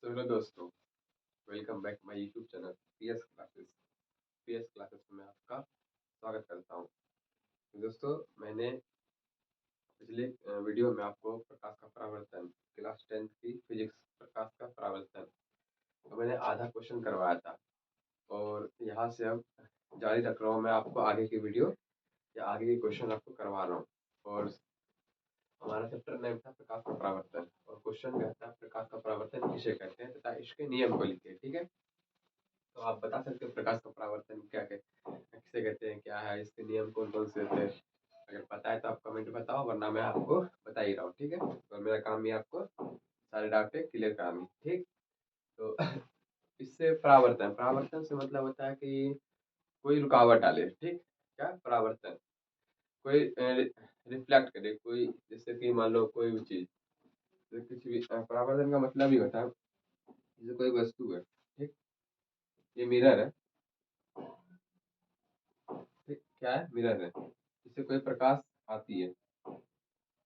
तो हेलो दोस्तों, welcome back my YouTube channel PS classes में आपका स्वागत करता हूँ। तो दोस्तों, मैंने पिछले वीडियो में आपको प्रकाश का परावर्तन क्लास 10th की फिजिक्स प्रकाश का परावर्तन तो मैंने आधा क्वेश्चन करवाया था। और यहाँ से अब जारी रख रहा हूँ मैं आपको आगे की वीडियो या आगे के क्वेश्चन आपको करवा रहा हूँ। और हमारा चैप्टर नेम था प्रकाश का परावर्तन और क्वेश्चन कहता है प्रकाश का परावर्तन किसे कहते हैं तथा इसके नियम को लिखिए। ठीक है, तो आप बता सकते हो प्रकाश का परावर्तन किसे कहते हैं, क्या है, इसके नियम कौन कौन से होते हैं। अगर पता है तो आप कमेंट में बताओ, वरना मैं आपको बता ही रहा हूँ। ठीक है, और मेरा काम ये आपको सारे डाउट क्लियर करानी। ठीक, तो इससे परावर्तन परावर्तन से मतलब होता है कि कोई रुकावट डाले। ठीक, क्या परावर्तन, कोई रिफ्लेक्ट करे, कोई जैसे कि मान लो कोई भी चीज, जैसे कुछ भी परावर्तन का मतलब ही होता है जैसे कोई वस्तु है। ठीक, ये मिरर है। ठीक, क्या है, मिरर है। इससे कोई प्रकाश आती है,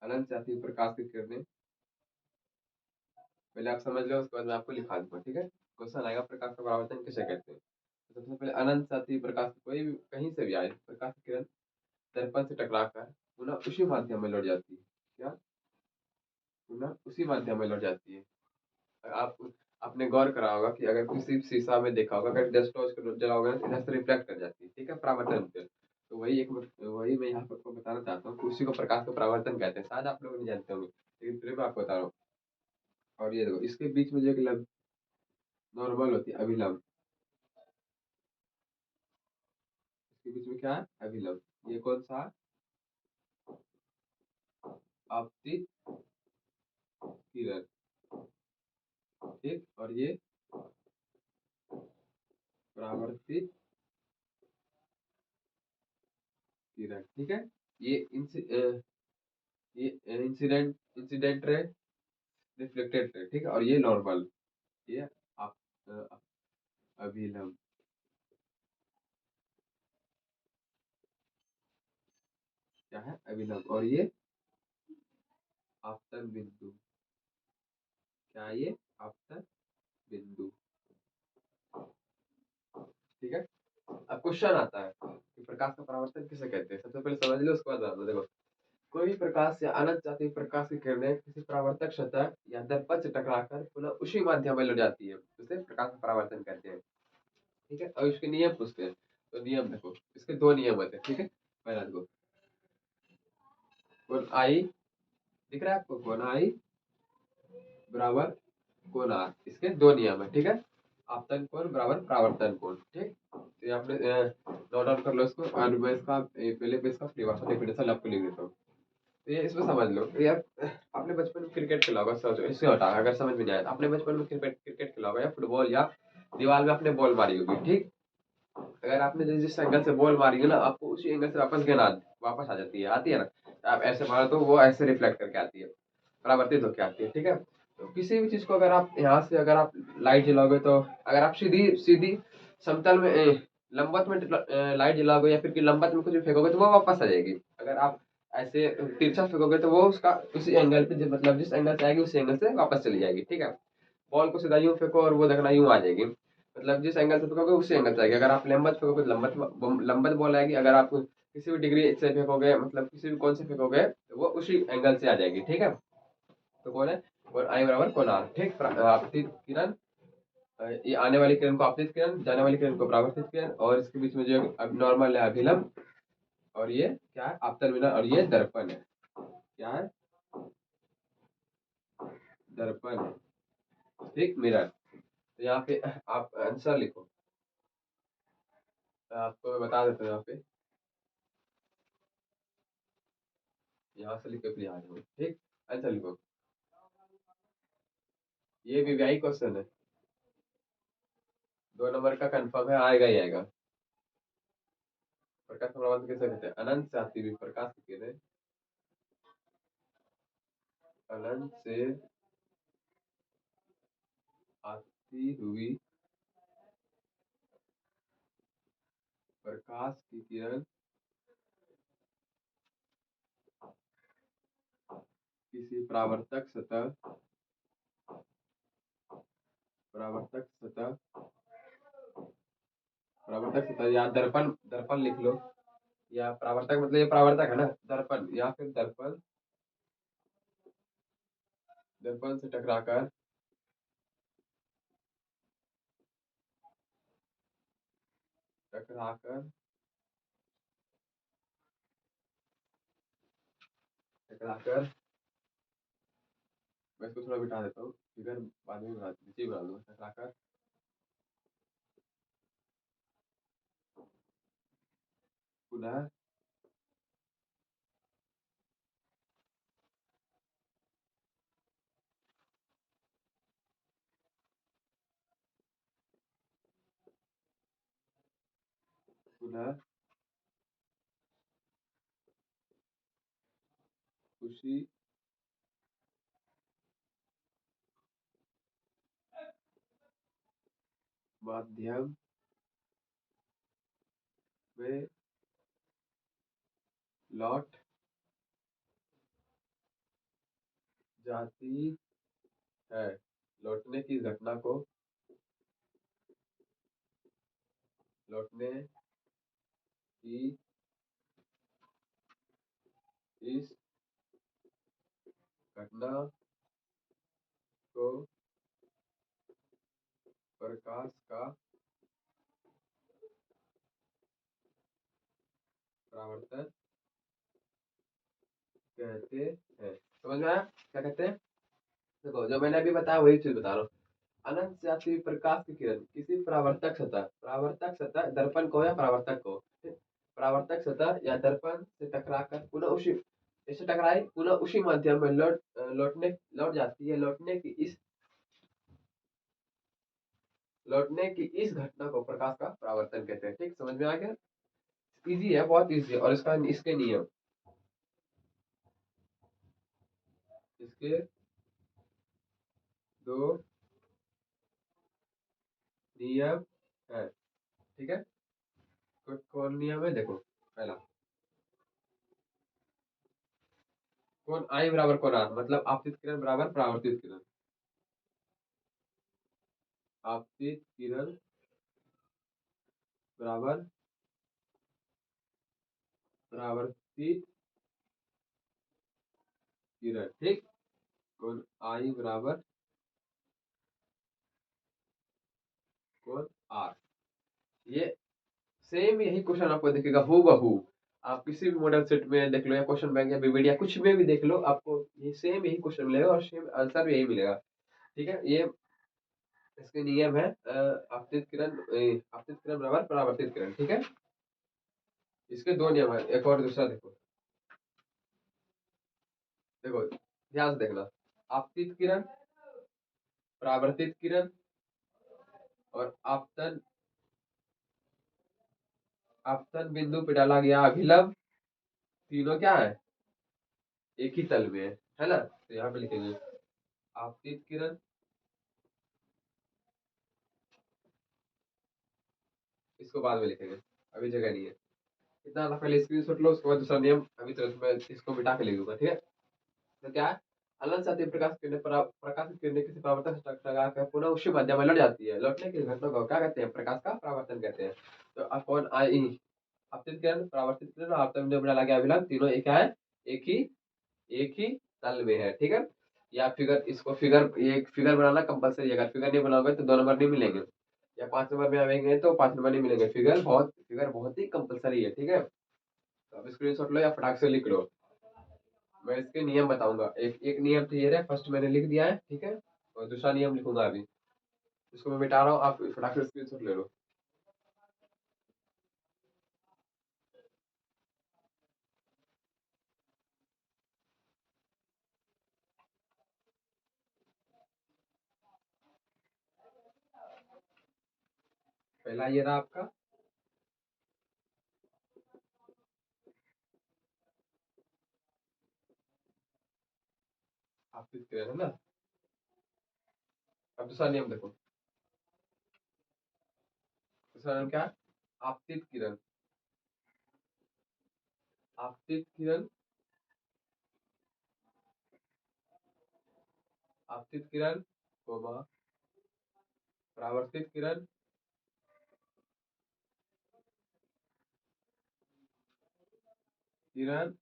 अनंत से आती है प्रकाश की किरणें। पहले आप समझ लो, उसके बाद मैं आपको लिखा दूंगा। ठीक है, क्वेश्चन आएगा प्रकाश का परावर्तन किसे कहते हैं। तो सबसे पहले अनंत से आती है प्रकाश, कोई भी कहीं से भी आए प्रकाश की किरण दर्पण से टकरा कर पुनः उसी माध्यम में लौट जाती है। क्या, पुनः उसी माध्यम में लौट जाती है। आप आपने गौर करा होगा कि अगर किसी शीशा में देखा होगा, अगर डस्ट टॉर्च जलाओगे तो इधर से रिफ्लेक्ट कर जाती है। ठीक है, परावर्तन से। तो वही मैं यहाँ पर आपको बताना चाहता हूँ कि उसी को प्रकाश का परावर्तन कहते हैं। शायद आप लोग नहीं जानते होंगे, लेकिन फिर मैं आपको बता रहा हूँ। और ये देखो, इसके बीच में जो एक नॉर्मल होती है, अभिलंब। इसके बीच में क्या है, अभिलंब। ये कौन सा, आपतित किरण। ठीक, और ये परावर्तित किरण। ठीक है, ये ये इंसिडेंट रे, रिफ्लेक्टेड रे। ठीक है, और ये नॉर्मल, ये आप अ, अभिलंब। क्या है, अभिलंब। और ये आपतन बिंदु। क्या है, ये आपतन बिंदु। ठीक है, अब क्वेश्चन आता है कि प्रकाश का परावर्तन किसे कहते हैं। सबसे पहले समझ लो, उसके बाद बता दो। देखो, कोई भी प्रकाश या अनंत जाति प्रकाश की किरणें किसी परावर्तक सतह या दर्पण से टकराकर पुनः उसी माध्यम में लौट जाती है, उसे प्रकाश का परावर्तन कहते हैं। ठीक है, और इसके नियम पूछते हैं। तो नियम देखो, इसके दो नियम होते हैं। ठीक है, पहला देखो, कोण आई, दिख रहा है आपको, कोण आई बराबर कोण आर, इसके दो नियम है। ठीक है, आपतन कोण बराबर परावर्तन कोण। ठीक, तो ये आपने नोट डाउन कर लो इसको, और मैं इसका पहले मैं इसका परिभाषा डेफिनेशन आपको लिख देता हूँ। तो ये इसमें समझ लो यार, आपने बचपन में क्रिकेट खेला होगा। सोचो, इससे हटा, अगर समझ में नहीं आया तो आपने बचपन में क्रिकेट क्रिकेट खेला होगा या फुटबॉल, या दीवार में आपने बॉल मारी होगी। ठीक, अगर आपने जिस एंगल से बॉल मारी है ना, आपको उसी एंगल से वापस आ जाती है, आती है ना। आप ऐसे मारो तो वो ऐसे रिफ्लेक्ट करके आती है, परावर्तित होकर आती है। ठीक है, तो किसी भी चीज को अगर आप यहाँ से अगर आप लाइट जलाओगे, तो अगर आप सीधी सीधी समतल में लंबवत में लाइट जलाओगे, या फिर कि लंबवत में कुछ भी फेंकोगे, तो वो वापस आ जाएगी। अगर आप ऐसे तिरछा फेंकोगे तो वो उसका उसी एंगल पे मतलब जिस एंगल से आएगी उसी एंगल से वापस चली जाएगी। ठीक है, बॉल को सीधा यूं फेंको और वो देखना यूं आ जाएगी, मतलब जिस एंगल से फेंकोगे उसी एंगल से आएगी। अगर आप लंबवत फेंकोगे तो लंबवत लंबवत बॉल आएगी। अगर आप किसी भी डिग्री से फेंकोगे, मतलब किसी भी कोण से फेंकोगे, तो वो उसी एंगल से आ जाएगी। ठीक है, तो कौन है, और आई बराबर कोण आर। ठीक, आपतित किरण, ये आने वाली किरण को आपतित किरण, जाने वाली किरण को परावर्तित किरण, और इसके बीच में जो अब नॉर्मल है, अभिलंब। और ये क्या है, आपतन विना, और ये दर्पण है। क्या है, दर्पण है। ठीक, मिरर। तो यहाँ पे आप आंसर लिखो, आपको मैं बता देता हूँ। यहाँ से लिख के फिर यहाँ जाओ। ठीक, आंसर लिखो। ये भी वही क्वेश्चन है, 2 नंबर का कंफर्म है, आएगा ही आएगा। प्रकाश का प्रवर्तन किसे कहते हैं, अनंत से आती हुई प्रकाश की किरणें, अनंत से आती हुई प्रकाश की किरण किसी परावर्तक सतह परावर्तक सतह, परावर्तक सतह या दर्पण, दर्पण लिख लो, या परावर्तक मतलब ये परावर्तक है ना, दर्पण या फिर दर्पण, दर्पण से टकराकर, टकराकर, टकराकर, मैं इसको थोड़ा मिटा देता हूँ, फिगर बाद में नीचे बना दूंगा, टकराकर पुनः, पुनः उसी माध्यम में लौट जाती है, लौटने की घटना को, लौटने की इस घटना को प्रकाश का परावर्तन कहते हैं। समझ में आया क्या कहते हैं? देखो जो मैंने अभी बताया वही चीज बता रहा हूँ। अनंत से आती हुई प्रकाश की किरण किसी परावर्तक सतह, परावर्तक सतह दर्पण को या परावर्तक को, ठीक? परावर्तक सतह या दर्पण से टकराकर पुनः उसी, इससे टकराई पुनः उसी माध्यम में लौट जाती है, लौटने की इस घटना को प्रकाश का परावर्तन कहते हैं। ठीक, समझ में आ गया? इजी है, बहुत इजी है। और इसका इसके नियम, इसके दो नियम है, ठीक है? कौन नियम है? देखो पहला, कौन आई बराबर कौन आर, मतलब आपतित किरण बराबर परावर्तित किरण, आपतित किरण बराबर परावर्तित किरण, ठीक? कौन आई बराबर कौन आर, ये सेम यही क्वेश्चन आपको दिखेगा हूबहू। आप किसी भी मॉडल सेट में देख लो या क्वेश्चन बैंक या बीबीडी या कुछ में भी देख लो, आपको ये सेम यही क्वेश्चन मिलेगा और सेम आंसर भी यही मिलेगा। ठीक है, ये इसके नियम है। आपतित किरण बराबर परावर्तित किरण, ठीक है? इसके दो नियम है, एक और दूसरा देखो, देखो ध्यान से देखना, आपतित किरण, परावर्तित किरण और आपतन, आपतन बिंदु पे डाला गया अभिलंब, तीनों क्या है? एक ही तल में है ना? तो यहाँ पे लिखेंगे आपतित किरण, इसको बाद में लिखेंगे, अभी जगह नहीं है। इतना ना, पहले स्क्रीनशॉट लो, उसके बाद दूसरा नियम अभी तुरंत मैं इसको मिटा के लिख दूंगा, ठीक है? तो क्या है? अनंत से आती प्रकाश किरणें प्रकाशित किरणें किसी परावर्तक से टकरा कर पुनः उसी माध्यम में लौट जाती है, लौटने की घटना को क्या कहते हैं? प्रकाश का परावर्तन कहते हैं। तो अपॉन आई, आपतित किरण, परावर्तित किरण और आपतन बिंदु पे डाला गया अभिलंब, तीनों एक क्या है? एक ही तल में है, ठीक है? या फिगर, इसको फिगर, ये फिगर बनाना कंपलसरी है, अगर फिगर नहीं बनाओगे तो 2 नंबर नहीं मिलेंगे, या 5 नंबर में आएंगे तो 5 नंबर नहीं मिलेंगे। फिगर बहुत ही कंपलसरी है, ठीक है? तो अब स्क्रीनशॉट लो या फटाक से लिख लो। मैं इसके नियम बताऊंगा, एक एक नियम क्लियर है, फर्स्ट मैंने लिख दिया है, ठीक है? और दूसरा नियम लिखूंगा अभी, इसको मैं मिटा रहा हूँ, आप फटाक से स्क्रीनशॉट ले लो। पहला ये रहा आपका, आप क्लियर है ना? अब दूसरा नियम देखो, दूसरा नियम क्या है? आपतित किरण, आपतित किरण, आपतित किरण कोमा परावर्तित किरण, किरण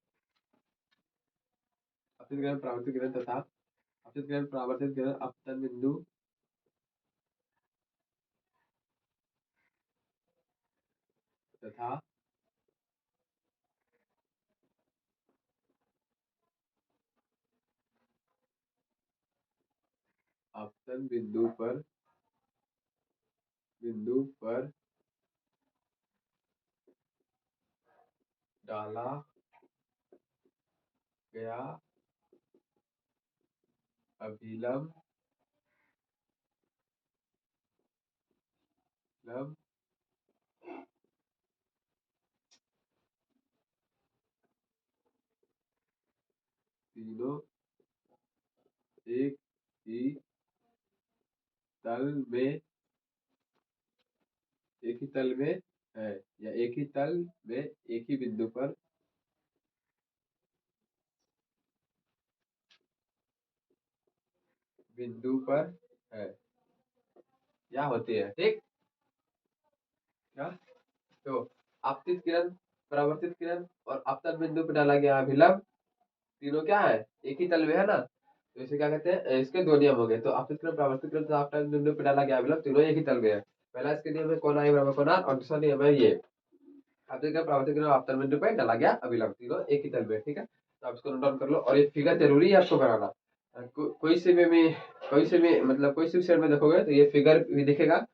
अपतित किरण, परावर्तित किरण तथा अपतित किरण, परावर्तित किरण, अपतन बिंदु तथा अपतन बिंदु पर डाला गया अभिलंब लंब तीनों एक ही तल में एक ही तल में है, या एक ही तल में एक ही बिंदु पर है, या होती है, ठीक। क्या? तो आपतित किरण, परावर्तित किरण और अपतन बिंदु पर डाला गया अभिलंब तीनों क्या है, एक ही तल में है ना, तो इसे क्या कहते हैं, इसके दो नियम हो गए। तो आपतित किरण, परावर्तित किरण तथा अपतन बिंदु पर डाला गया अभिलंब तीनों एक ही तल में है। पहला इसके नियम है कोण आई बराबर कोण आर, और दूसरा नियम है ये आपतित किरण, परावर्तित किरण, अपतन बिंदु पर डाला गया अभिलंब तीनों एक ही तल में, ठीक है। तो आप इसको नोट डाउन कर लो, और ये फिगर जरूरी है आपको बनाना। कोई से भी मतलब कोई से भी सेट में देखोगे तो ये फिगर भी दिखेगा,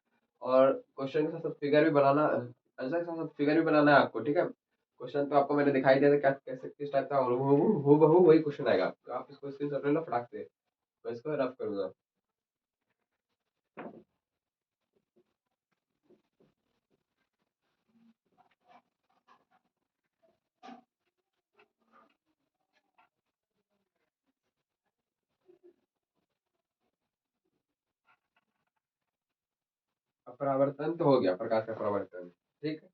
और क्वेश्चन के साथ साथ फिगर भी बनाना, आंसर के साथ साथ फिगर भी बनाना है आपको, ठीक है। क्वेश्चन तो आपको मैंने दिखाई दिया था क्या कैसे किस टाइप का, हूबहू वही क्वेश्चन आएगा, तो आप इसको स्क्रीनशॉट ले लो फटाक से, मैं इसको रफ करूंगा। परावर्तन तो हो गया, प्रकाश का परावर्तन, ठीक है।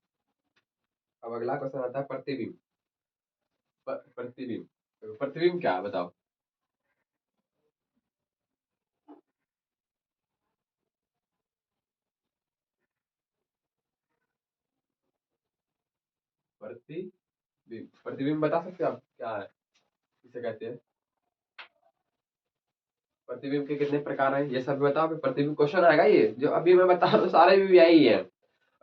अब अगला क्वेश्चन आता है प्रतिबिंब। प्रतिबिंब, तो प्रतिबिंब क्या है बताओ। प्रतिबिंब, प्रतिबिंब बता सकते हो आप क्या है, किसे कहते हैं। प्रतिबिंब के कितने प्रकार हैं ये सब बताओ, फिर प्रतिबिंब क्वेश्चन आएगा, ये जो अभी मैं बता रहा हूँ सारे भी यही है,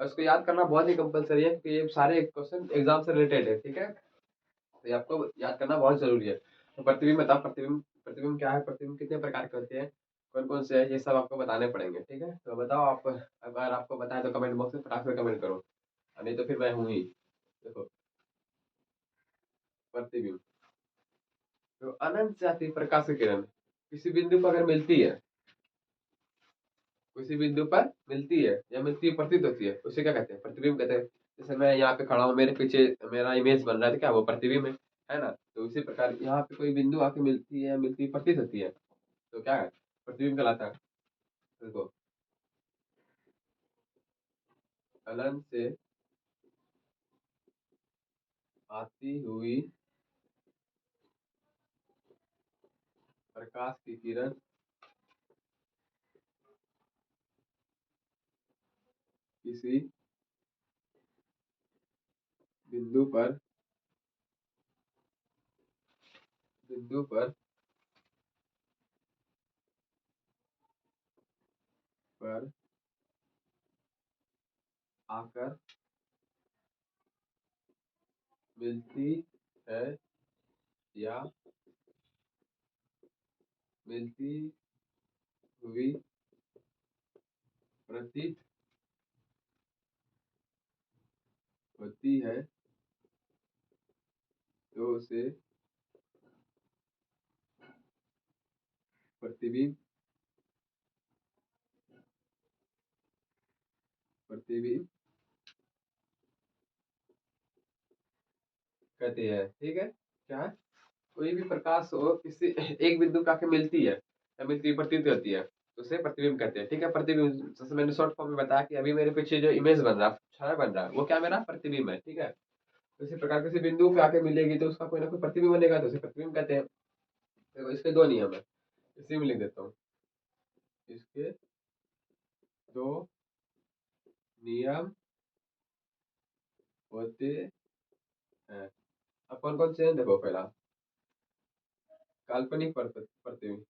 और इसको याद करना बहुत ही कंपलसरी है, क्योंकि ये सारे क्वेश्चन एग्जाम से रिलेटेड है, ठीक है। तो ये आपको याद करना बहुत जरूरी है। तो प्रतिबिंब बताओ, प्रतिबिंब प्रतिबिंब क्या है, प्रतिबिंब कितने प्रकार के होते हैं, कौन कौन से है, ये सब आपको बताने पड़ेंगे, ठीक है। तो बताओ आप, अगर आपको बताए तो कमेंट बॉक्स में फटाक से कमेंट करो, नहीं तो फिर मैं हूँ ही। देखो, प्रतिबिंब, तो अनंत से आती प्रकाश की किरण किसी बिंदु पर अगर मिलती है, किसी बिंदु पर मिलती है या मिलती हुई प्रतीत होती है, उसे क्या कहते हैं, प्रतिबिंब कहते हैं। जैसे मैं यहाँ पे खड़ा हूँ, मेरे पीछे मेरा इमेज बन रहा है, तो क्या वो प्रतिबिंब है ना। तो उसी प्रकार यहाँ पे कोई बिंदु आके मिलती है, मिलती हुई प्रतीत होती है, तो क्या है, प्रतिबिंब कहलाता है। देखो, अनंत से आती हुई प्रकाश की किरण किसी बिंदु पर बिंदु पर पर आकर मिलती है, या मिलती हुई प्रतीत होती है, तो उसे प्रतिबिंब प्रतिबिंब कहते हैं, ठीक है। क्या है, कोई भी प्रकाश हो किसी एक बिंदु पे आके मिलती है या मिलती हुई प्रतीत होती है, तो उसे प्रतिबिंब कहते हैं, ठीक है। प्रतिबिंब जैसे मैंने शॉर्ट फॉर्म में बताया कि अभी मेरे पीछे जो इमेज बन रहा है, छाया बन रहा है, वो क्या मेरा प्रतिबिंब है, ठीक है। तो इसी प्रकार किसी बिंदु पे आके मिलेगी तो उसका कोई ना कोई प्रतिबिंब बनेगा, तो उसे प्रतिबिंब कहते हैं। देखो, इसके दो नियम है, इसी में लिख देता हूँ, इसके दो नियम होते हैं। अब कौन कौन से हैं देखो। पहला काल्पनिक प्रतिबिंब।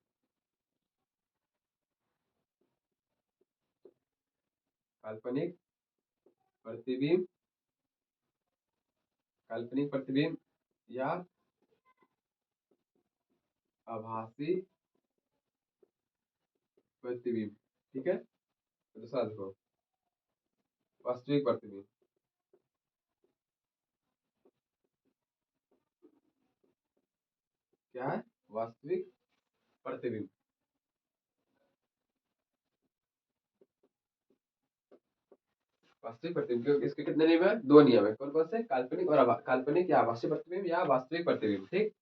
काल्पनिक प्रतिबिंब। काल्पनिक प्रतिबिंब या आभासी प्रतिबिंब। ठीक है। दूसरा देखो वास्तविक प्रतिबिंब। क्या है? वास्तविक प्रतिबिंब। वास्तविक प्रतिबिंब इसके कितने नियम है? दो नियम है। कौन कौन से? काल्पनिक और काल्पनिक या आभासी प्रतिबिंब या वास्तविक प्रतिबिंब। ठीक।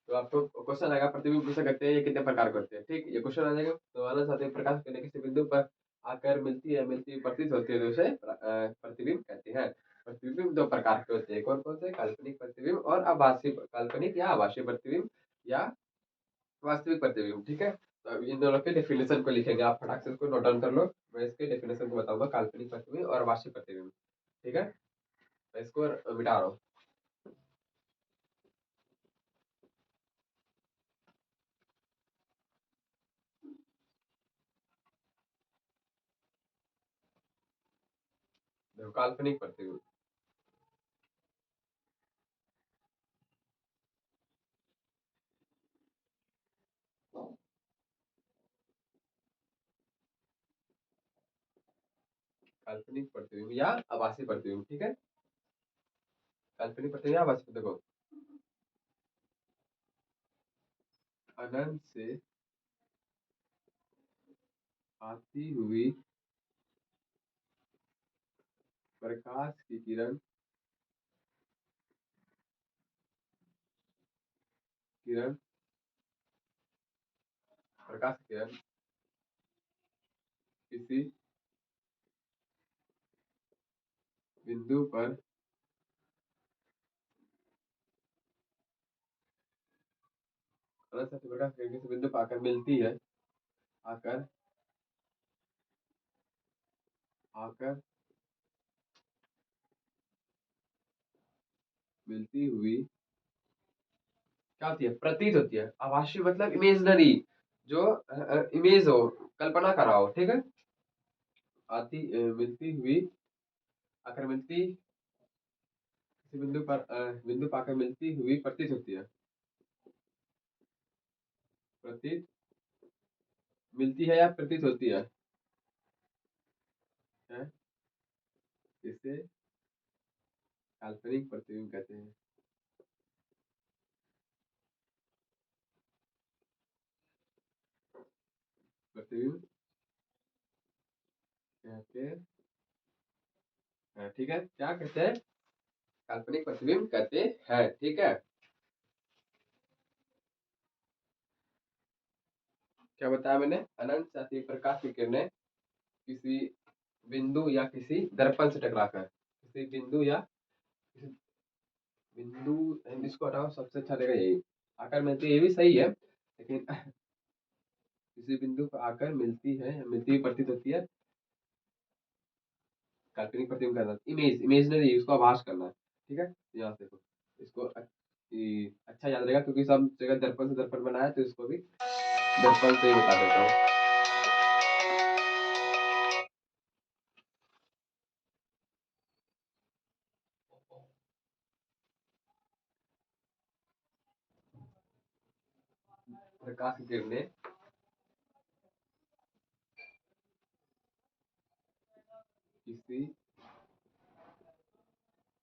तो आपको क्वेश्चन आएगा प्रतिबिंब किसे कहते हैं, ये कितने प्रकार के होते हैं। ठीक, ये क्वेश्चन आ जाएगा। तो आनंद साथ में प्रकाश करने किसी बिंदु पर आकर मिलती है प्रतीत होती है तो उसे प्रतिबिंब कहते हैं। प्रतिबिंब दो प्रकार के होते हैं। कौन कौन से? काल्पनिक प्रतिबिंब और आभासी। काल्पनिक या आभासी प्रतिबिंब या वास्तविक प्रतिबिंब। ठीक है। तो अब इन दोनों के डेफिनेशन को लिखेंगे। आप फटाक से इसको नोट डाउन कर लो। मैं इसके डेफिनेशन को बताऊंगा, काल्पनिक प्रतिबिंब और वास्तविक प्रतिबिंब। ठीक है। मैं इसको मिटा रहा हूँ। देखो काल्पनिक प्रतिबिंब। काल्पनिक प्रतिबिंब या आभासी प्रतिबिंब। ठीक है। काल्पनिक प्रतिबिंब या आभासी। देखो अनंत से आती हुई प्रकाश की किरण। किरण प्रकाश की किरण किसी बिंदु पर अनंत से आती प्रकाश की किरण किसी बिंदु पर आकर मिलती है। आकर आकर मिलती हुई क्या होती है? प्रतीत होती है। आभासी मतलब इमेजनरी, जो इमेज हो, कल्पना करा हो। ठीक है। मिलती हुई आकर मिलती किसी बिंदु पर आकर मिलती हुई प्रतीत होती है। प्रतीत मिलती है या प्रतीत होती है इसे काल्पनिक प्रतिबिंब कहते हैं। प्रतिबिंब कहते हैं। ठीक है। क्या कहते हैं? काल्पनिक प्रतिबिंब कहते हैं। ठीक है। क्या बताया मैंने? अनंत से आती प्रकाश की किरणें किसी बिंदु या किसी दर्पण से टकराकर, किसी बिंदु या किसी बिंदु, इसको हटाओ, सबसे अच्छा रहेगा यही। आकर मिलती है, ये भी सही है, लेकिन किसी बिंदु पर आकर मिलती है, मिलती हुई प्रतीत होती है। काल्पनिक प्रतिबिंब करना, इमेजनरी, उसको आभास करना। ठीक है। यहाँ से देखो इसको अच्छा याद रहेगा, क्योंकि सब जगह दर्पण से दर्पण बनाया है, तो इसको भी दर्पण से ही बता देता हूँ। प्रकाश की किरणें किसी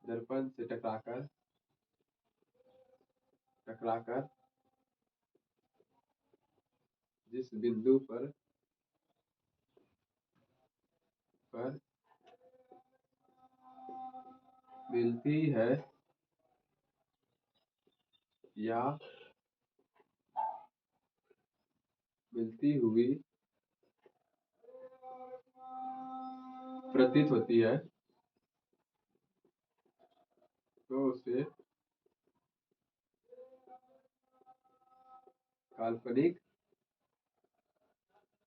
दर्पण से टकराकर जिस बिंदु पर मिलती है या मिलती हुई प्रतीत होती है, तो उसे काल्पनिक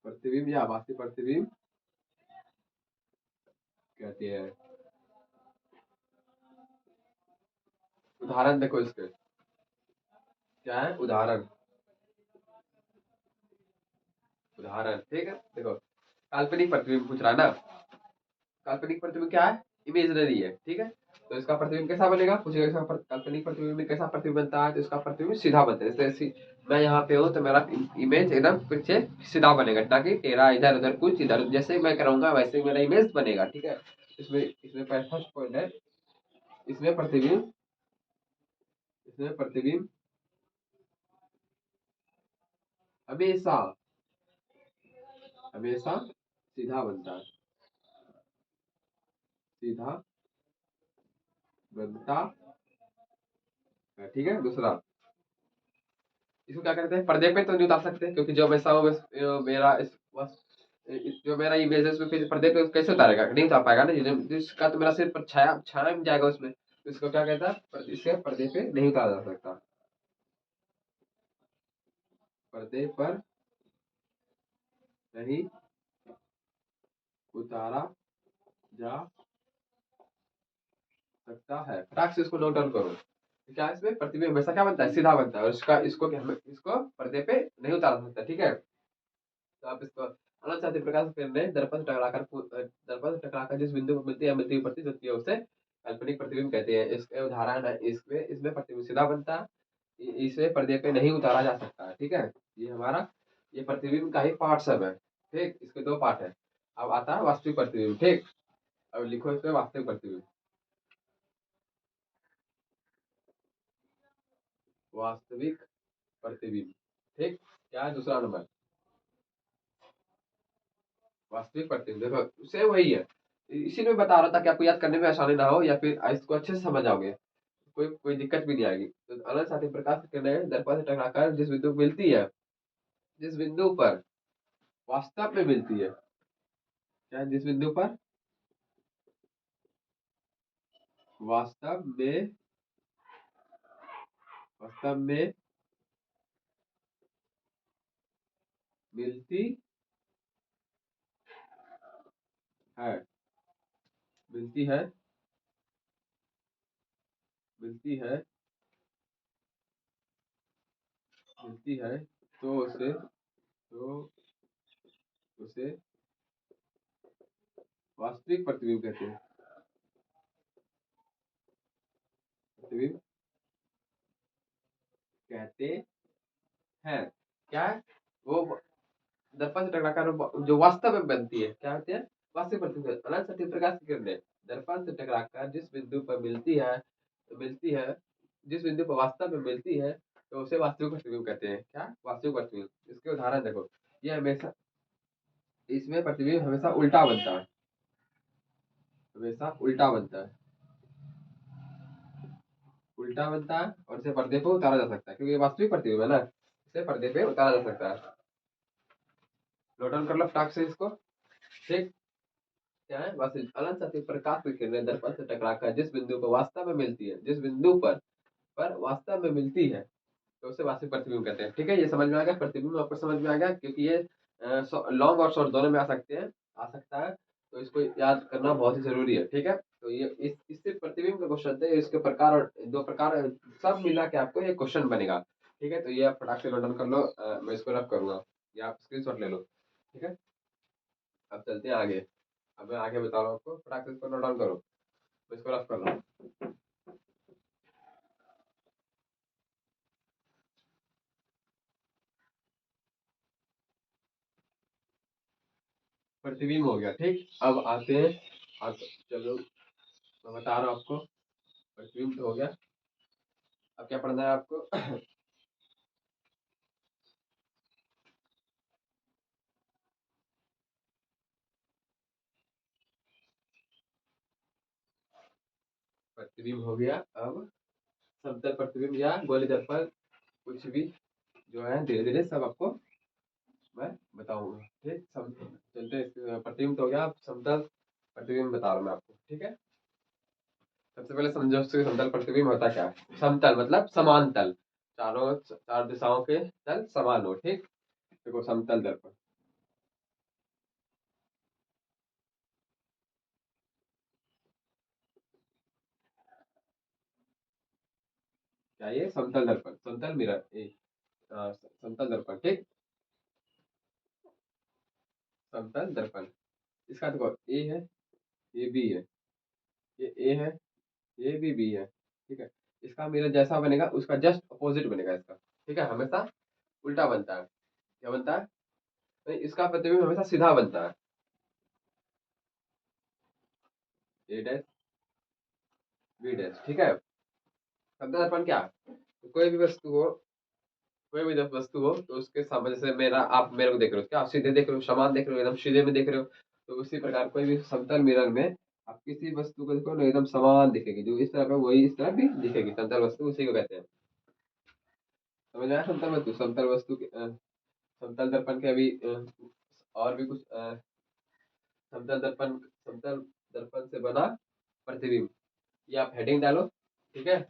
प्रतिबिंब या आभासी प्रतिबिंब कहते हैं। उदाहरण देखो इसके, क्या है उदाहरण। उदाहरण ठीक है, देखो काल्पनिक प्रतिबिंब पूछ रहा है ना। काल्पनिक प्रतिबिंब क्या है, इमेजिनरी है, ठीक है। तो इसका प्रतिबिंब कैसा बनेगा, पूछेगा इसका काल्पनिक प्रतिबिंब में कैसा प्रतिबिंब बनता है, तो इसका प्रतिबिंब सीधा बनता है। जैसे मैं यहाँ पे हूँ तो मेरा इमेज एकदम पीछे सीधा बनेगा, ताकि टेढ़ा इधर उधर कुछ इधर जैसे मैं कराऊंगा वैसे ही मेरा इमेज बनेगा, ठीक है। इसमें इसमें फर्स्ट पॉइंट है, इसमें प्रतिबिंब, इसमें प्रतिबिंब हमेशा हमेशा सीधा बनता है, सीधा बनता है, ठीक है। दूसरा, इसको क्या करते हैं, पर्दे पे तो नहीं उतार सकते, क्योंकि जो वैसा हो मेरा इस बस जो मेरा इमेज है उसमें फिर पर्दे पे कैसे उतारेगा, नहीं उतार पाएगा ना। जिसका तो मेरा सिर्फ छाया छाया में जाएगा उसमें, तो इसको क्या कहता है, इसे पर्दे पे नहीं उतारा जा सकता, पर्दे पर नहीं उतारा जा सकता है। फटाक से इसको नोट डाउन करो। तो क्या है, इसमें प्रतिबिंब हमेशा क्या बनता है, सीधा बनता है, और इसका इसको हमें इसको पर्दे पे नहीं उतारा जा सकता, ठीक है। तो आप इसको अलग चाहते प्रकाश की किरणें दर्पण से टकराकर जिस बिंदु पर मिलती है, मिलती हुई प्रतीत है, उसे काल्पनिक प्रतिबिंब कहते हैं। इसके उदाहरण है, इसमें इसमें प्रतिबिंब सीधा बनता है, इसे पर्दे पे नहीं उतारा जा सकता है, ठीक है। ये हमारा ये प्रतिबिंब का ही पार्ट सब है, ठीक। इसके दो पार्ट है। अब आता है वास्तविक प्रतिबिंब, ठीक। अब लिखो इसमें वास्तविक प्रतिबिंब, वास्तविक प्रतिबिंब, ठीक। क्या है दूसरा नंबर, वास्तविक प्रतिबिंब। देखो सेम वही है, इसी में बता रहा था कि आपको याद करने में आसानी ना हो, या फिर इसको अच्छे से समझ आओगे, कोई कोई दिक्कत भी नहीं आएगी। तो अनंत साथी प्रकाश की किरणें दर्पण से टकराकर जिस बिंदु पर मिलती है, जिस बिंदु पर वास्तव में मिलती है, क्या जिस बिंदु पर वास्तव में वास्तव में मिलती है, मिलती है, मिलती है, मिलती है, तो उसे वास्तविक प्रतिबिंब कहते हैं, प्रतिबिंब कहते हैं। क्या है वो, दर्पण से टकराकर जो वास्तव में बनती है, क्या होती है, वास्तविक प्रतिबिंब। अनंत सटी प्रकाश की किरणें दर्पण से टकराकर जिस बिंदु पर मिलती है, जिस बिंदु पर वास्तव में मिलती है, तो उसे वास्तविक प्रतिबिंब कहते हैं। क्या, वास्तविक प्रतिबिंब। इसके उदाहरण देखो, ये हमेशा, इसमें प्रतिबिंब हमेशा उल्टा बनता है, हमेशा उल्टा बनता है, उल्टा बनता है, और इसे पर्दे पे उतारा जा सकता है, क्योंकि ये वास्तविक प्रतिबिंब है ना, इसे पर्दे पे उतारा जा सकता है। नोट डाउन कर लो फटाक से इसको, ठीक। क्या है, बस अनंत सतही प्रकाश की किरणें दर्पण से टकराकर जिस बिंदु पर वास्तव में मिलती है, जिस बिंदु पर वास्तव में मिलती है, तो उसे वास्तविक प्रतिबिंब कहते हैं, ठीक है। ये समझ में आ गया, प्रतिबिंब आपको समझ में आ गया, क्योंकि ये लॉन्ग और शॉर्ट दोनों में आ सकते हैं, आ सकता है। तो इसको याद करना बहुत ही जरूरी है, ठीक है। तो ये इससे प्रतिबिंब का क्वेश्चन थे, इसके प्रकार और दो प्रकार सब मिला के आपको ये क्वेश्चन बनेगा, ठीक है। तो ये आप फटाक से नोट डाउन कर लो, मैं इसको रब करूंगा, या आप स्क्रीनशॉट ले लो, ठीक है। अब चलते हैं आगे। अब मैं आगे बता रहा हूँ आपको, फटाक से इसको नोट डाउन करो, मैं इसको रब कर रहा हूँ। प्रतिबिंब हो गया, ठीक। अब आते हैं, चलो मैं बता रहा हूँ आपको, प्रतिबिंब तो हो गया। अब क्या पढ़ना है आपको, प्रतिबिंब हो गया। अब समतल प्रतिबिंब या गोली दर्पण, कुछ भी जो है धीरे धीरे सब आपको मैं बताऊंगा, ठीक। सब चलते प्रतिबिंब तो हो गया, अब समतल प्रतिबिंब बता रहा हूँ मैं आपको, ठीक है। सबसे पहले समझो समतल प्रतिबिंब होता क्या है। समतल मतलब समान तल, चारों चार दिशाओं के तल समान हो, ठीक। देखो समतल दर्पण, क्या ये समतल दर्पण, समतल मिरर ए, समतल दर्पण, ठीक। समतल दर्पण, इसका देखो ए है, ये बी है, ये ए है, ये भी बी है, ठीक है। इसका मिरर जैसा बनेगा उसका जस्ट अपोजिट बनेगा इसका, ठीक है, हमेशा उल्टा बनता है। क्या बनता है? नहीं, इसका प्रतिबिंब हमेशा सीधा बनता है। ए डैश बी डैश, ठीक है। शब्द दर्पण क्या है? तो कोई भी वस्तु हो, कोई भी जब वस्तु हो तो उसके सामने, जैसे मेरा, आप मेरे को देख रहे हो, क्या आप सीधे देख रहे हो, समान देख रहे हो, एकदम सीधे में देख रहे हो, तो उसी प्रकार कोई भी समतल मिरर में आप किसी वस्तु को देखो ना, एकदम समान दिखेगी, जो इस तरह पे वही इस तरह भी दिखेगी, समतल वस्तु उसी को कहते हैं। समझ आया? समतल वस्तु, समतल वस्तु के समतल दर्पण के अभी और भी कुछ समतल दर्पण, समतल दर्पण से बना प्रतिबिंब, ये आप हेडिंग डालो, ठीक है।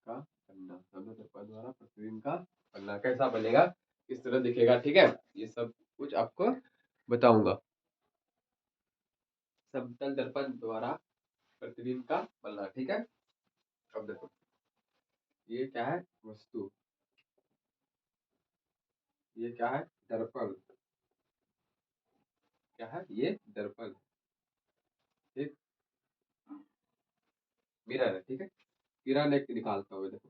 का पन्ना, समतल दर्पण द्वारा प्रतिबिंब का पन्ना कैसा बनेगा, किस तरह दिखेगा, ठीक है, ये सब कुछ आपको बताऊंगा। समतल दर्पण द्वारा प्रतिबिंब का पन्ना, ठीक है। अब देखो, ये क्या है? वस्तु। ये क्या है? दर्पण। क्या है ये? दर्पण, ठीक। मिरर है, ठीक है। किरण एक निकालता हूँ, देखो,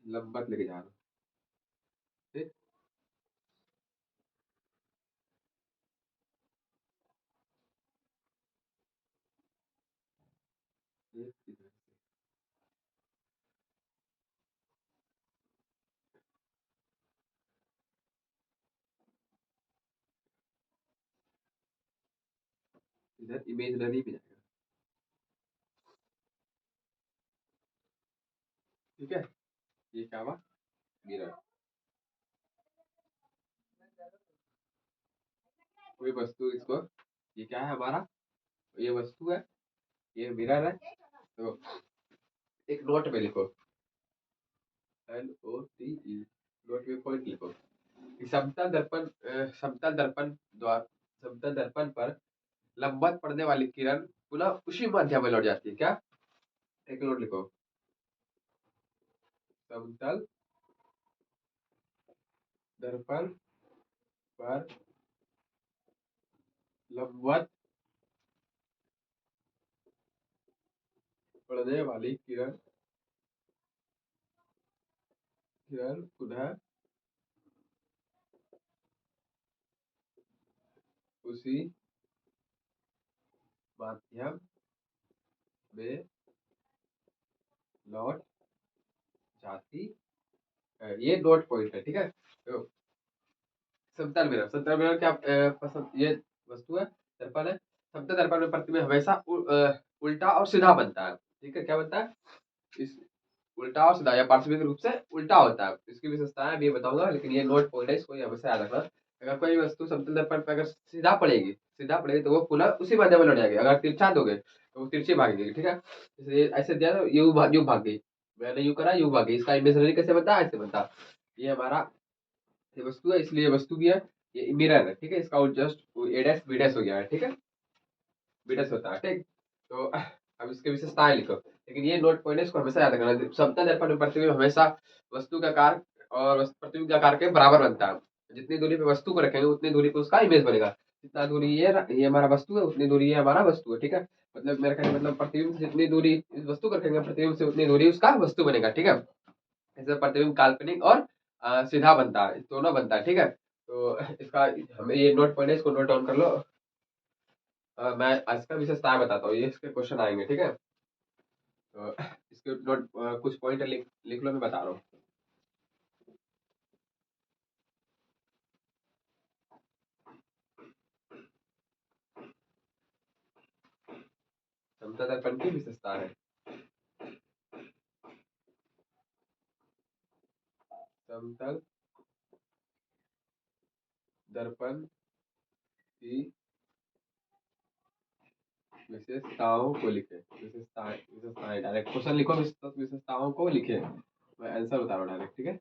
लंबत लेके जा रहा हूँ, ठीक। एक इधर से, इधर इमेजनरी पे जाएगा, ठीक है। ये क्या हुआ? मिरर। कोई वस्तु, इसको, ये क्या है हमारा? ये वस्तु है, ये मिरर है, तो एक नोट में लिखो, NOTE, नोट में पॉइंट लिखो कि समतल दर्पण, समतल दर्पण द्वारा, समतल दर्पण पर लंबवत पड़ने वाली किरण पुनः उसी माध्यम में लौट जाती है, क्या? एक नोट लिखो, समतल दर्पण पर लंबवत पड़ने वाली किरण, किरण पुनः उसी माध्यम में लौट जाती है। ये डॉट पॉइंट है, ठीक है। तो समतल मिरर, समतल मिरर क्या पसंद, ये वस्तु है, दर्पण है। समतल दर्पण में प्रतिबिंब हमेशा उल्टा और सीधा बनता है, ठीक है। क्या बनता है? इस उल्टा और सीधा या पार्श्विक रूप से उल्टा होता है। इसकी विशेषताएं अभी बताऊंगा, लेकिन ये नोट पॉइंट है, इसको हमेशा याद रखना। अगर कोई वस्तु समतल दर्पण पर अगर सीधा पड़ेगी, सीधा पड़ेगी तो वो पुनः उसी माध्यम में लौट जाएगी, अगर तिरछा दोगे तो वो तिरछी भागेगी, ठीक है। इसलिए ऐसे दिया तो यू भाग गई, मैंने यू करा, यू भाग गई, इसका इमेजनरी कैसे बनता है? ऐसे बनता। ये हमारा, ये वस्तु है, इसलिए वस्तु भी है, ये मिरर है, ठीक है। इसका just a dash B dash हो गया है, ठीक है, बी डैश होता है, ठीक। तो अब इसके विशेषताएं लिखो, लेकिन ये नोट पॉइंट है, इसको हमेशा याद रखना। समतल दर्पण में प्रतिबिंब हमेशा वस्तु का आकार और प्रतिबिंब के आकार के बराबर बनता है। जितनी दूरी पे वस्तु को रखेंगे उतनी दूरी पे उसका इमेज बनेगा। जितना दूरी ये हमारा वस्तु है, उतनी दूरी ये हमारा वस्तु है, ठीक है। मतलब मेरा कहने का मतलब, प्रतिबिंब से जितनी दूरी इस वस्तु को रखेंगे, प्रतिबिंब से उतनी दूरी उसका वस्तु बनेगा, ठीक है। ऐसे प्रतिबिंब काल्पनिक और सीधा बनता है, दोनों बनता है, ठीक है। तो इसका, हमें ये नोट पॉइंट है, इसको नोट डाउन कर लो। मैं इसका विशेषताएं बताता हूँ, ये इसके क्वेश्चन आएंगे, ठीक है। तो इसके नोट कुछ पॉइंट लिख लिख लो, मैं बता रहा हूँ। समतल दर्पण की विशेषता है, समतल दर्पण की विशेषताओं को लिखे। विशेषताएं डायरेक्ट क्वेश्चन लिखो, विशेषताओं को लिखे, मैं आंसर बता रहा हूँ डायरेक्ट, ठीक है।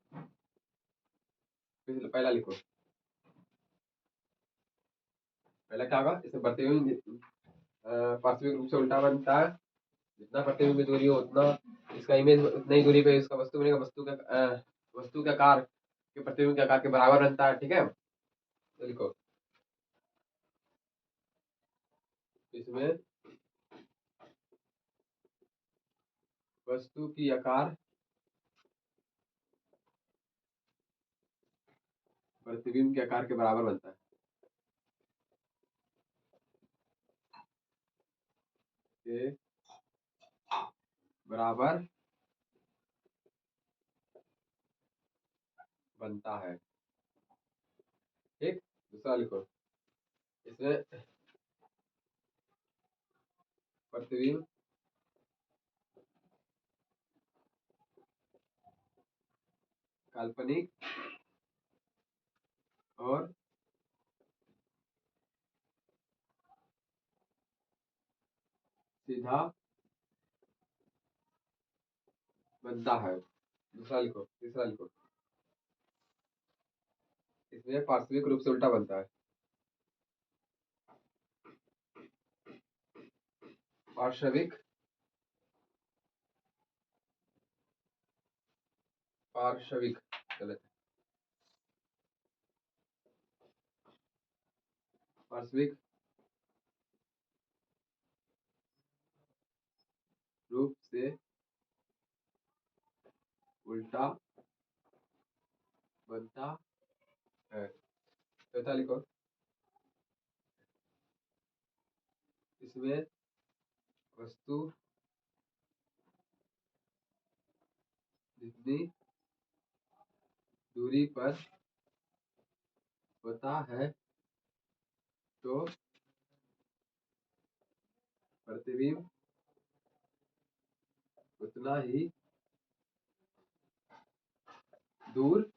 पहला लिखो, पहला क्या होगा, इसे प्रतिबिंब पार्श्विक रूप से उल्टा बनता है। जितना प्रतिबिंब की दूरी हो उतना इसका इमेज उतनी ही दूरी पे इसका वस्तु बनेगा। वस्तु के आकार के प्रतिबिंब के आकार के बराबर बनता है, ठीक है। तो लिखो, इसमें वस्तु की आकार प्रतिबिंब के आकार के बराबर बनता है। के बराबर बनता है, ठीक। दूसरा लिखो, इसमें प्रतिबिंब काल्पनिक और सीधा बनता है। दूसरा लिखो, तीसरा लिखो, इसमें पार्श्विक रूप से उल्टा बनता है। पार्श्विक पार्श्विक गलत है, पार्श्विक रूप से उल्टा बनता है। चौथा लिखो, इसमें वस्तु जितनी दूरी पर होता है तो प्रतिबिंब उतना ही दूर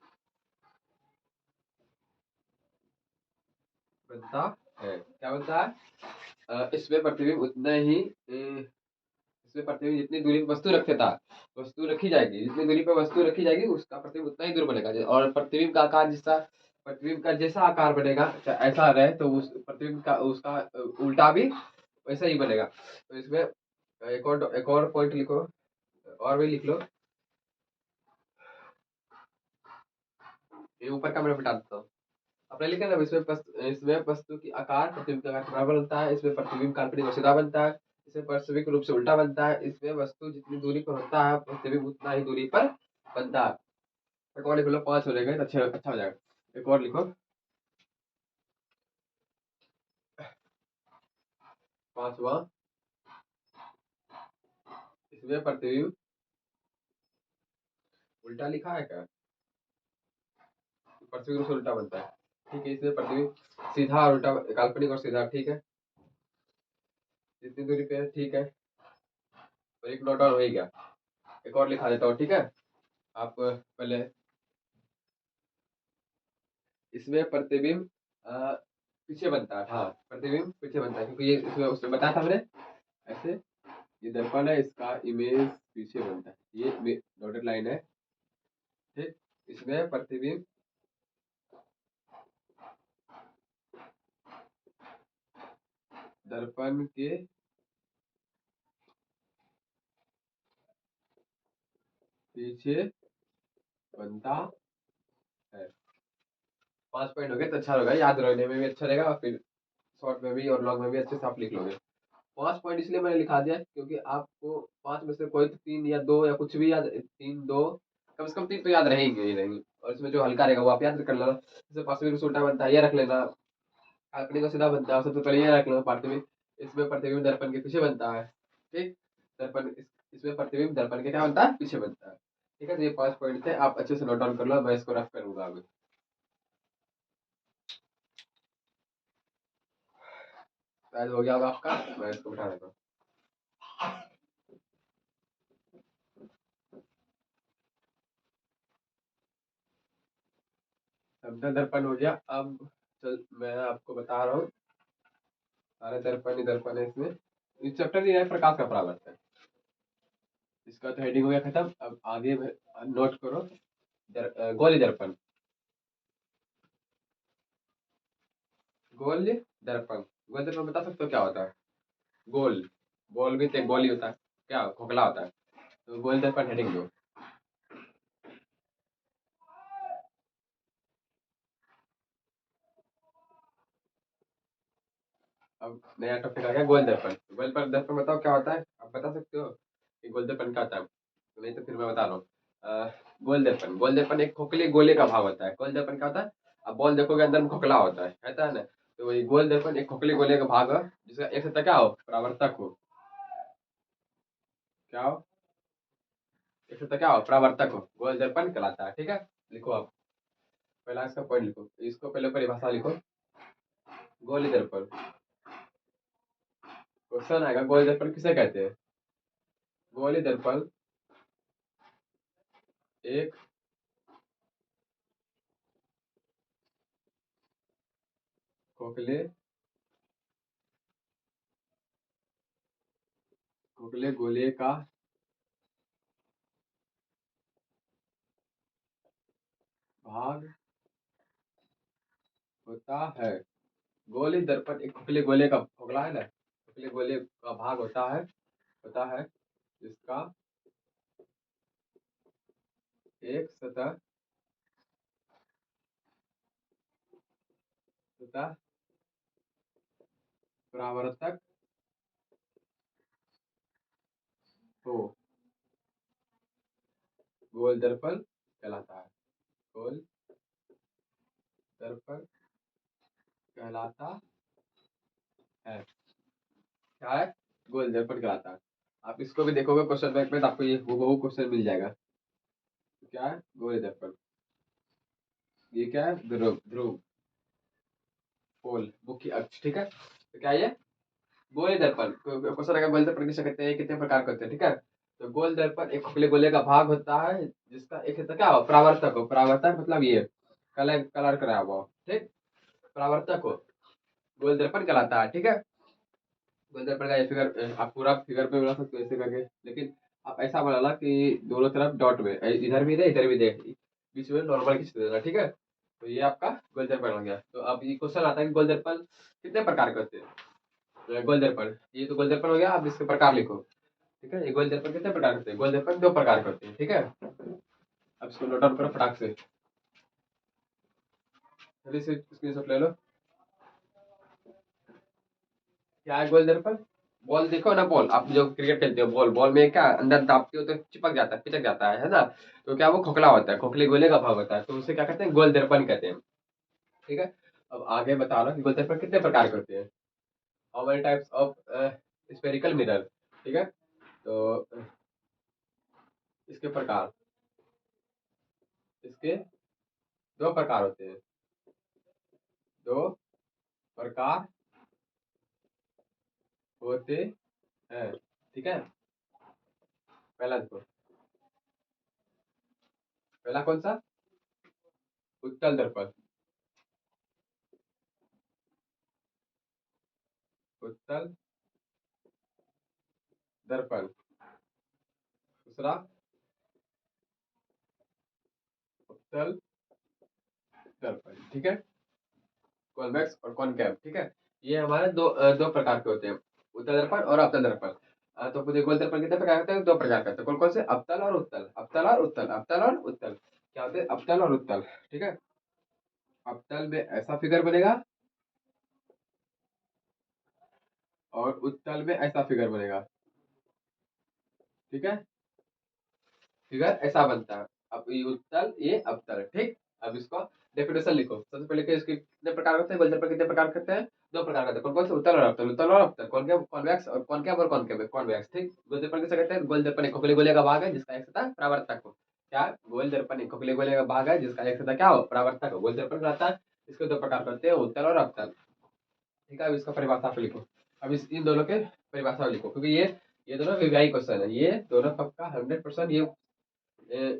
बनता है। क्या बनता है? इसमें प्रतिबिंब उतना ही इसमें प्रतिबिंब जितनी दूरी पर वस्तु रखे था, वस्तु रखी जाएगी, जितनी दूरी पर वस्तु रखी जाएगी उसका प्रतिबिंब उतना ही दूर बनेगा। और प्रतिबिंब का आकार जिसका प्रतिबिंब का जैसा आकार बनेगा, ऐसा रहे तो उस प्रतिबिंब का उसका उल्टा भी वैसा ही बनेगा। तो इसमें एक और पॉइंट लिखो, और भी लिख लो, ये ऊपर का मैं बता देता हूँ। आपने लिखा ना, इसमें वस्तु की आकार प्रतिबिंब के आकार के बराबर बनता है। इसमें प्रतिबिंब काल्पनिक और सीधा बनता है। इसमें पार्श्विक रूप से उल्टा बनता है। इसमें वस्तु जितनी दूरी पर होता है प्रतिबिंब उतना ही दूरी पर बनता है। एक और लिख लो, 5 हो जाएगा तो अच्छा हो जाएगा। एक और लिखो, 5वां, इसमें प्रतिबिंब उल्टा लिखा है क्या? पार्श्विक रूप से उल्टा बनता है, ठीक है। इसमें प्रतिबिंब सीधा और उल्टा, काल्पनिक और सीधा, ठीक है। जितनी दूरी पे है, ठीक है। तो एक नोट डाउन हो ही गया। एक और लिखा देता हूँ, ठीक है। आप पहले इसमें प्रतिबिंब पीछे बनता है, हाँ प्रतिबिंब पीछे बनता है, क्योंकि ये इसमें उसमें बताया था मैंने ऐसे। ये दर्पण है, इसका इमेज पीछे बनता है, ये डॉटेड लाइन है, ठीक। इसमें प्रतिबिंब दर्पण के पीछे बनता है। 5 पॉइंट हो गए तो अच्छा होगा, याद रखने में भी अच्छा रहेगा, और फिर शॉर्ट में भी और लॉन्ग में भी अच्छे से आप लिख लोगे। 5 पॉइंट इसलिए मैंने लिखा दिया क्योंकि आपको 5 में से कोई तो 3 या 2 या कुछ भी याद, 3 2 कम से कम 3 तो याद रहेंगे ही रहेंगे। और इसमें जो हल्का रहेगा वो आप याद कर लेना। जैसे पार्थिव रूप से उल्टा बनता है, ये रख लेना। काल्पनिक का सीधा बनता है, सबसे पहले ये रख लेना पार्थिव। इसमें प्रतिबिंब दर्पण के पीछे बनता है, ठीक। इसमें प्रतिबिंब दर्पण के क्या बनता है, पीछे बनता है, ठीक है। तो ये 5 पॉइंट थे, आप अच्छे से नोट डाउन कर लो, मैं इसको रफ करूंगा अभी। शायद हो गया होगा आपका, मैं इसको उठा देता हूँ। समतल दर्पण हो गया। अब चल मैं आपको बता रहा हूँ सारे दर्पण ही दर्पण है इसमें। इस चैप्टर ये है प्रकाश का परावर्तन। इसका तो हेडिंग हो गया खत्म। अब आगे नोट करो गोली दर्पण। गोल दर्पण, गोल दर्पण बता सकते हो क्या होता है? गोल, बॉल भी तो एक गोल ही होता है, क्या खोखला होता है। तो गोल दर्पण हेडिंग दो। अब नया टॉपिक आ गया गोल दर्पण। गोल पर दर्पण बताओ क्या होता है, आप बता सकते हो कि गोल दर्पण क्या होता है? तो नहीं तो फिर मैं बता रहा हूँ। गोल दर्पण, गोल दर्पण एक खोखले गोले का भाग होता है। गोल दर्पण क्या होता है? अब बॉल देखोगे अंदर में खोखला होता है, कहता है ना। तो वही गोल दर्पण एक खोखले गोले का भाग है जिसका एक सतह क्या हो, परावर्तक हो। क्या हो? एक सतह क्या हो, परावर्तक हो, गोल दर्पण कहलाता है। ठीक है, लिखो आप। पहला इसका पॉइंट लिखो, इसको पहले परिभाषा लिखो। गोल दर्पण, क्वेश्चन आएगा गोल दर्पण किसे कहते हैं? गोल दर्पण एक खोखले खोखले गोले का भाग होता है। गोली दर्पण एक खोखले गोले का खोखला है ना, खोखले गोले का भाग होता है जिसका एक सतह सतह परावर्तक हो, गोल दर्पण कहलाता है। गोल दर्पण कहलाता है। क्या है? गोल दर्पण कहलाता है। आप इसको भी देखोगे क्वेश्चन बैंक में तो आपको ये हूबहू क्वेश्चन मिल जाएगा। तो क्या है गोल दर्पण? ये क्या है? ध्रुव, ध्रुव, पोल, मुख्य अक्ष। ठीक है, तो क्या ये गोल दर्पण क्वेश्चन अगर गोल दर्पण किसे कहते हैं, कितने प्रकार के होते हैं? ठीक है, तो गोल दर्पण एक खोखले गोले का भाग होता है जिसका एक हिस्सा क्या हो, परावर्तक हो। परावर्तक मतलब ये कलर कलर कराया हुआ हो। ठीक, परावर्तक हो, गोल दर्पण कहलाता है। ठीक है, गोल दर्पण का ये फिगर आप पूरा फिगर पे बना सकते हो ऐसे करके, लेकिन आप ऐसा बनाना कि दोनों तरफ डॉट में इधर भी दे इधर भी दे, बीच में नॉर्मल खींच देना। ठीक है, तो ये आपका गोल दर्पण हो गया। तो अब ये क्वेश्चन आता है कि गोल दर्पण कितने प्रकार के होते हैं? गोल दर्पण, ये तो गोल दर्पण हो गया। अब इसके प्रकार लिखो। ठीक है, ये गोल दर्पण कितने प्रकार के होते हैं? गोल दर्पण दो प्रकार के होते हैं। ठीक है, अब इसको नोट डाउन करो फटाक से, जल्दी से स्क्रीनशॉट ले लो। क्या है गोल दर्पण? बॉल देखो ना, बॉल आप जो क्रिकेट खेलते हो, बॉल बॉल में क्या अंदर दाबते हो तो चिपक जाता है, पिचक जाता है ना। तो क्या वो खोखला होता है, खोखले गोले का भाग होता है, तो उसे क्या कहते हैं? गोल दर्पण कहते हैं। ठीक है, अब आगे बता रहा हूँ कि गोल दर्पण कितने प्रकार के होते हैं। How many types of spherical mirror. ठीक है, तो इसके प्रकार, इसके दो प्रकार होते हैं, दो प्रकार होते हैं। ठीक है, पहला देखो, पहला कौन सा? उत्तल दर्पण, उत्तल दर्पण। दूसरा उत्तल दर्पण। ठीक है, कॉन्वेक्स और कॉनकेव। ठीक है, ये हमारे दो प्रकार के होते हैं, उत्तल दर्पण और अवतल दर्पण। तो मुझे गोल दर्पण कितने प्रकार के होते हैं? दो प्रकार के होते हैं। कौन कौन से? अवतल और उत्तल, अवतल और उत्तल, अवतल और उत्तल। क्या होते हैं? अवतल और उत्तल। ठीक है, अवतल में ऐसा फिगर बनेगा और उत्तल में ऐसा फिगर बनेगा। ठीक है, फिगर ऐसा बनता है। अब ये उत्तल ये अवतल। ठीक, अब इसको डेफिनेशन लिखो। सबसे पहले कि इसके कितने प्रकार होते हैं, गोल दर्पण कितने प्रकार होते हैं? दो प्रकार होते हैं। कौन कौन से? उत्तल और अवतल, उत्तल और अवतल, कॉनकेव कॉन्वेक्स और कॉनकेव और कॉनकेव कॉन्वेक्स। ठीक, गोल दर्पण किसे कहते हैं? गोल दर्पण एक खोखले गोले का भाग है जिसका एक सतह परावर्तक हो। क्या? गोल दर्पण एक खोखले गोले का भाग है जिसका एक सतह क्या हो, परावर्तक हो, गोल दर्पण कहलाता है। इसके दो प्रकार होते हैं, उत्तल और अवतल। ठीक है, अब इसका परिभाषा पे लिखो। अब इस इन दोनों के परिभाषा लिखो, क्योंकि ये दोनों विवाही क्वेश्चन है, ये दोनों पक्का 100%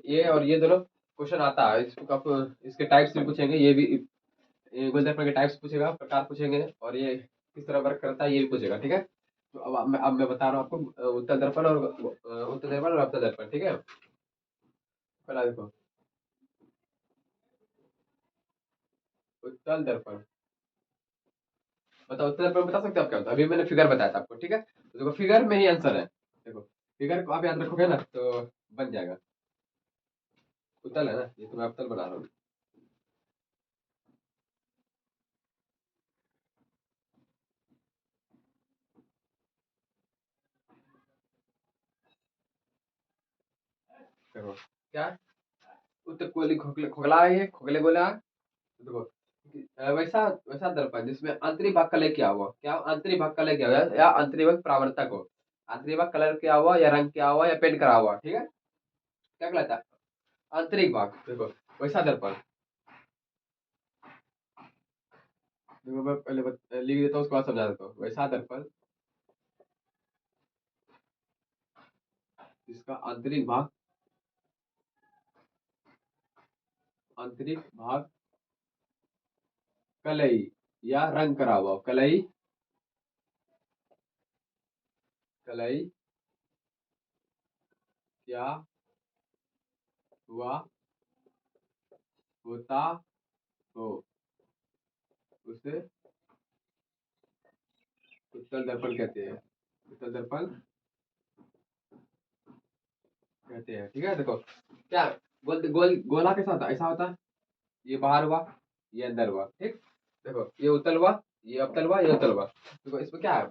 ये और ये दोनों क्वेश्चन आता है, इसको आप इसके टाइप्स भी पूछेंगे, ये गोल दर्पण के टाइप्स पूछेगा, प्रकार पूछेंगे, और ये किस तरह वर्क करता है ये भी पूछेगा, ठीक है। तो अब मैं बता रहा हूँ आपको उत्तल दर्पण और उत्तल दर्पण और अवतल दर्पण, ठीक है। पहला देखो, उत्तल दर्पण, बताओ उत्तल दर्पण बता सकते हो आप क्या होता है? अभी मैंने फिगर बताया था आपको, ठीक है। तो देखो फिगर में ही आंसर है, देखो फिगर को आप याद रखोगे ना तो बन जाएगा। उत्तल है ना, ये तो मैं अवतल बना रहा हूँ। देखो क्या, उत्तर कोहली खोखले खोखला है, ये खोखले बोला। देखो वैसा वैसा दर्पण जिसमें आंतरिक भाग कलर किया हुआ, क्या आंतरिक भाग कलर किया हुआ है, या आंतरिक भाग परावर्तक हो, आंतरिक भाग कलर किया हुआ या रंग किया हुआ या पेंट करा हुआ, ठीक है। क्या कहलाता है? आंतरिक भाग। देखो वैसा दर्पण, देखो मैं पहले लिख देता हूँ, उसके बाद समझा देता हूँ। वैसा दर्पण जिसका आंतरिक भाग कलई या रंग करा हुआ, कलई कलई क्या हुआ होता हो, उसे उत्तल दर्पण कहते हैं, उत्तल दर्पण कहते हैं, ठीक है। देखो क्या, गोला कैसा होता है, ऐसा होता है, ये बाहर हुआ, ये अंदर हुआ, ठीक। देखो ये उत्तल हुआ, ये अवतल हुआ, ये उत्तल हुआ। देखो इसमें क्या है,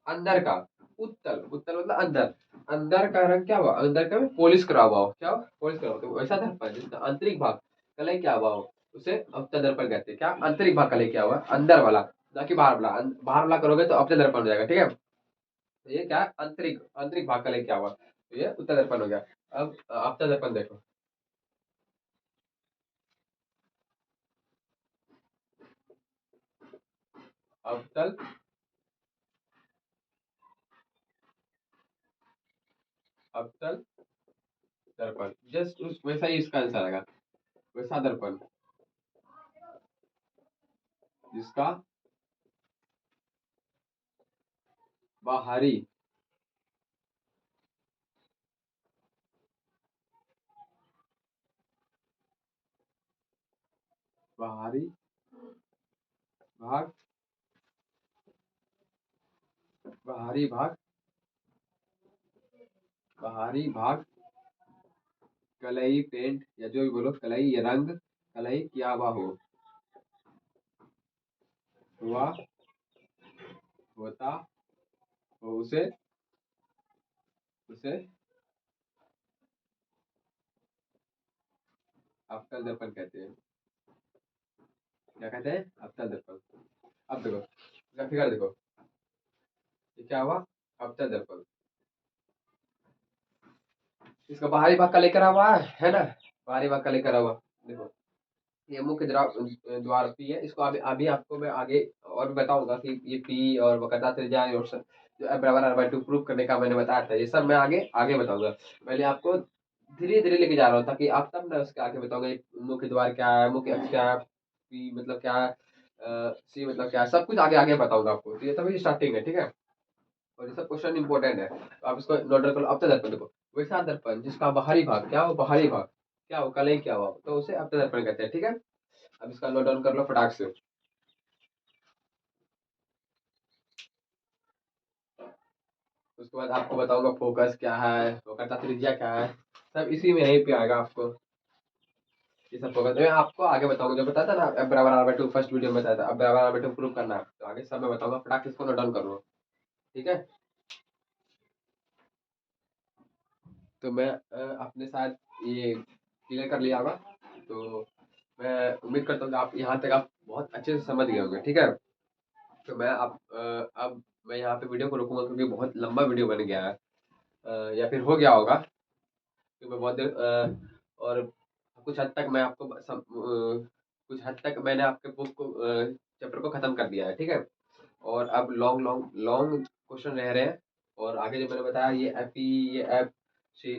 अंदर का, उत्तल उत्तल मतलब अंदर, अंदर का रंग क्या हुआ, अंदर का पॉलिश करा हुआ हो, क्या हो, पॉलिश करा हुआ। तो वैसा दर्पण जिसका आंतरिक भाग कलय क्या हुआ हो, उसे अवतल दर्पण कहते हैं। क्या, आंतरिक भाग कलय क्या हुआ, अंदर वाला, ना कि बाहर वाला। बाहर वाला करोगे तो अवतल दर्पण हो जाएगा, ठीक है। तो ये क्या, आंतरिक आंतरिक भाग कलय क्या हुआ, तो ये उत्तल दर्पण हो गया। अब अवतल दर्पण देखो, अवतल अवतल दर्पण जस्ट उस वैसा ही इसका आंसर आएगा। वैसा दर्पण जिसका बाहरी बाहरी भाग बाहरी भाग बाहरी भाग कलई पेंट या जो भी बोलो, कलई या रंग कलई किया हुआ हो, हुआ होता हो, उसे उसे अवतल दर्पण कहते हैं। क्या कहते हैं, अवतल दर्पण। अब देखो इसका फिगर देखो, ये क्या हुआ, अवतल दर्पण, इसका बाहरी भाग का लेकर हुआ है ना, बाहरी भाग का लेकर हुआ। देखो ये मुख्य द्वार पी है, इसको अभी अभी आपको मैं आगे और भी बताऊंगा कि ये पी और वक्रता त्रिज्या और जो F बराबर r/2 प्रूव करने का मैंने बताया था, ये सब मैं आगे आगे बताऊंगा। पहले आपको धीरे धीरे लेके जा रहा हूँ, ताकि आप तब ना उसके आगे बताऊंगा ये मुख्य द्वार क्या है, मुख्य अक्ष क्या है, पी मतलब क्या है, सी मतलब क्या है, सब कुछ आगे आगे बताऊंगा आपको। तो ये तभी स्टार्टिंग है, ठीक है। और ये सब क्वेश्चन इंपॉर्टेंट है, तो आप इसको नोट कर लो। अब तक दर्पण देखो, वैसा दर्पण जिसका बाहरी भाग क्या हो, बाहरी भाग क्या हो, कलई क्या हो, तो उसे अब दर्पण कहते हैं, ठीक है। अब इसका नोट डाउन कर लो फटाक से। उसके बाद आपको बताऊंगा फोकस क्या है, फोकस का त्रिज्या क्या है, सब इसी में यहीं पे आएगा आपको। ये सब फोकस मैं आपको आगे बताऊंगा, जो बताया था ना F बराबर r/2 फर्स्ट वीडियो में बताया था, अब बराबर r/2 प्रूव करना है, तो आगे सब मैं बताऊंगा, फटाक से इसको नोट डाउन कर लो, ठीक है। तो मैं अपने साथ ये क्लियर कर लिया होगा, तो मैं उम्मीद करता हूँ कि आप यहाँ तक आप बहुत अच्छे से समझ गए होंगे, ठीक है। तो मैं अब मैं यहाँ पे वीडियो को रोकूंगा, क्योंकि बहुत लंबा वीडियो बन गया है, या फिर हो गया होगा, क्योंकि मैं बहुत देर और कुछ हद तक मैं आपको कुछ हद तक मैंने आपके बुक को चैप्टर को खत्म कर दिया है, ठीक है। और अब लॉन्ग लॉन्ग लॉन्ग क्वेश्चन रह रहे हैं, और आगे जो मैंने बताया ये एफ ई, ये एफ सी,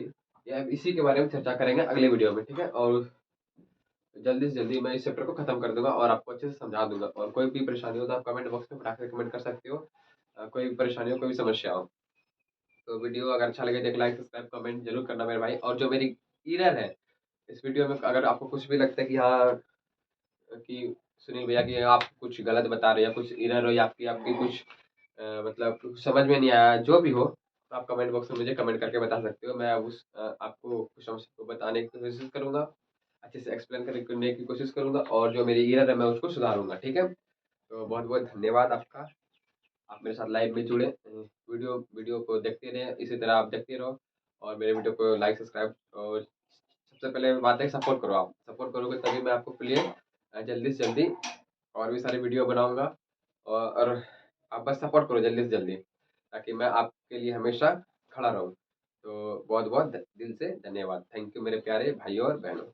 या इसी के बारे में चर्चा करेंगे अगले वीडियो में, ठीक है। और जल्दी से जल्दी मैं इस चैप्टर को खत्म कर दूंगा और आपको अच्छे से समझा दूंगा। और कोई भी परेशानी हो तो आप कमेंट बॉक्स में फटाक से कमेंट कर सकते हो। कोई भी परेशानी हो, कोई भी समस्या हो। तो वीडियो अगर अच्छा लगे तो एक लाइक सब्सक्राइब कमेंट जरूर करना मेरे भाई। और जो मेरी एरर है इस वीडियो में, अगर आपको कुछ भी लगता है कि हाँ कि सुनील भैया कि आप कुछ गलत बता रहे हो या कुछ एरर हो या आपकी आपकी कुछ मतलब कुछ समझ में नहीं आया, जो भी हो, तो आप कमेंट बॉक्स में मुझे कमेंट करके बता सकते हो। मैं आपको कुछ समस्या को बताने की कोशिश करूंगा, अच्छे से एक्सप्लेन करने की कोशिश करूंगा, और जो मेरी एरर है मैं उसको सुधारूंगा, ठीक है। तो बहुत बहुत धन्यवाद आपका, आप मेरे साथ लाइव में जुड़े। वीडियो वीडियो को देखते रहें, इसी तरह आप देखते रहो और मेरे वीडियो को लाइक सब्सक्राइब। और सबसे पहले बात है सपोर्ट करो, आप सपोर्ट करोगे तभी मैं आपके लिए जल्दी से जल्दी और भी सारे वीडियो बनाऊंगा। और आप बस सपोर्ट करो जल्दी से जल्दी, ताकि मैं आपके लिए हमेशा खड़ा रहूं। तो बहुत बहुत दिल से धन्यवाद। थैंक यू मेरे प्यारे भाइयों और बहनों।